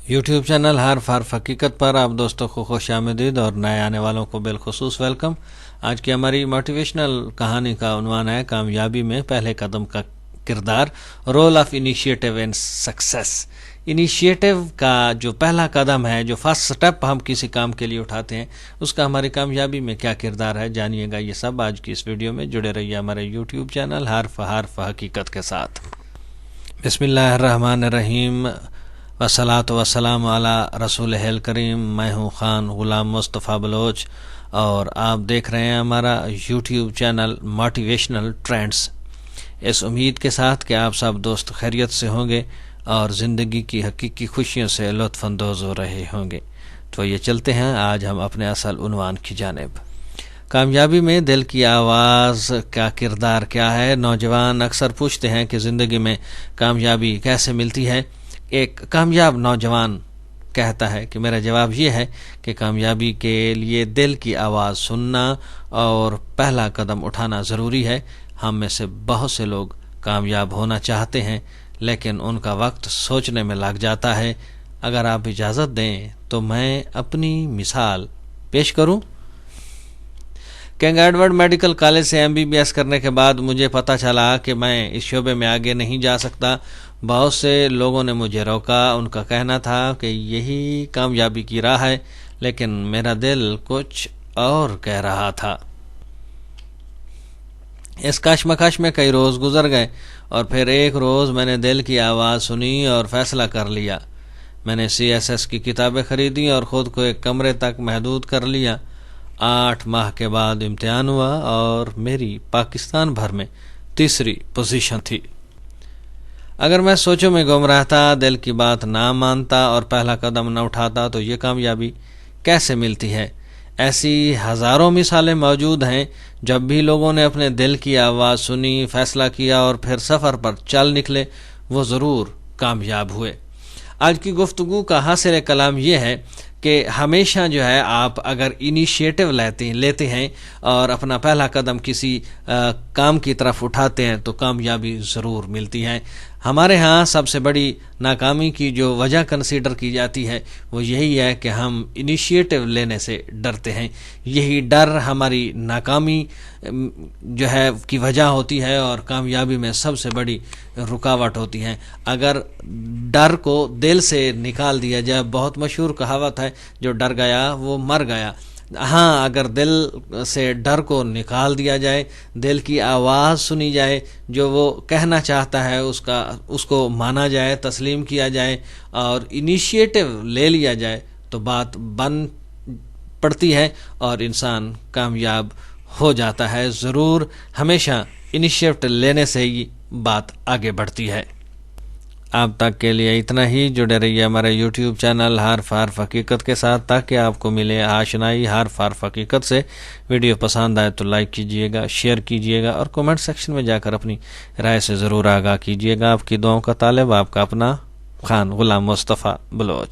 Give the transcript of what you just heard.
YouTube channel حرف حقیقت پر آپ دوستوں کو خوش آمدید اور نئے آنے والوں کو بالخصوص ویلکم۔ آج کی ہماری موٹیویشنل کہانی کا عنوان ہے کامیابی میں پہلے قدم کا کردار، role of initiative in success. Initiative کا جو پہلا قدم ہے، جو فرسٹ سٹیپ ہم کسی کام کے لیے اٹھاتے ہیں، اس کا ہماری کامیابی میں کیا کردار ہے، جانیے گا یہ سب آج کی اس ویڈیو میں۔ جڑے رہیے ہمارے یوٹیوب چینل حرف حقیقت کے ساتھ۔ بسم اللہ الرحمن الرحیم، والصلاۃ والسلام علی رسول کریم۔ میں ہوں خان غلام مصطفیٰ بلوچ اور آپ دیکھ رہے ہیں ہمارا یوٹیوب چینل موٹیویشنل ٹرینڈز، اس امید کے ساتھ کہ آپ سب دوست خیریت سے ہوں گے اور زندگی کی حقیقی خوشیوں سے لطف اندوز ہو رہے ہوں گے۔ تو یہ چلتے ہیں آج ہم اپنے اصل عنوان کی جانب۔ کامیابی میں دل کی آواز کا کردار کیا ہے؟ نوجوان اکثر پوچھتے ہیں کہ زندگی میں کامیابی کیسے ملتی ہے۔ ایک کامیاب نوجوان کہتا ہے کہ میرا جواب یہ ہے کہ کامیابی کے لیے دل کی آواز سننا اور پہلا قدم اٹھانا ضروری ہے۔ ہم میں سے بہت سے لوگ کامیاب ہونا چاہتے ہیں لیکن ان کا وقت سوچنے میں لگ جاتا ہے۔ اگر آپ اجازت دیں تو میں اپنی مثال پیش کروں۔ کنگ ایڈورڈ میڈیکل کالج سے MBBS کرنے کے بعد مجھے پتہ چلا کہ میں اس شعبے میں آگے نہیں جا سکتا۔ بہت سے لوگوں نے مجھے روکا، ان کا کہنا تھا کہ یہی کامیابی کی راہ ہے، لیکن میرا دل کچھ اور کہہ رہا تھا۔ اس کشمکش میں کئی روز گزر گئے اور پھر ایک روز میں نے دل کی آواز سنی اور فیصلہ کر لیا۔ میں نے CSS کی کتابیں خریدی اور خود کو ایک کمرے تک محدود کر لیا۔ 8 ماہ کے بعد امتحان ہوا اور میری پاکستان بھر میں تیسری پوزیشن تھی۔ اگر میں سوچوں میں گم رہتا، دل کی بات نہ مانتا اور پہلا قدم نہ اٹھاتا تو یہ کامیابی کیسے ملتی ہے؟ ایسی ہزاروں مثالیں موجود ہیں۔ جب بھی لوگوں نے اپنے دل کی آواز سنی، فیصلہ کیا اور پھر سفر پر چل نکلے، وہ ضرور کامیاب ہوئے۔ آج کی گفتگو کا حاصل کلام یہ ہے کہ ہمیشہ جو ہے آپ اگر انیشیٹو لیتے ہیں اور اپنا پہلا قدم کسی کام کی طرف اٹھاتے ہیں تو کامیابی ضرور ملتی ہے۔ ہمارے ہاں سب سے بڑی ناکامی کی جو وجہ کنسیڈر کی جاتی ہے وہ یہی ہے کہ ہم انیشیٹو لینے سے ڈرتے ہیں۔ یہی ڈر ہماری ناکامی جو ہے کی وجہ ہوتی ہے اور کامیابی میں سب سے بڑی رکاوٹ ہوتی ہے۔ اگر ڈر کو دل سے نکال دیا جائے، بہت مشہور کہاوت ہے، جو ڈر گیا وہ مر گیا۔ ہاں، اگر دل سے ڈر کو نکال دیا جائے، دل کی آواز سنی جائے، جو وہ کہنا چاہتا ہے اس کو مانا جائے، تسلیم کیا جائے اور انیشیٹو لے لیا جائے تو بات بن پڑتی ہے اور انسان کامیاب ہو جاتا ہے۔ ضرور ہمیشہ انیشیٹو لینے سے ہی بات آگے بڑھتی ہے۔ اب تک کے لیے اتنا ہی۔ جڑے رہیے ہمارے یوٹیوب چینل حرف حقیقت کے ساتھ تاکہ آپ کو ملے آشنائی حرف حقیقت سے۔ ویڈیو پسند آئے تو لائک کیجیے گا، شیئر کیجیے گا اور کومنٹ سیکشن میں جا کر اپنی رائے سے ضرور آگاہ کیجیے گا۔ آپ کی دعاؤں کا طالب آپ کا اپنا خان غلام مصطفیٰ بلوچ۔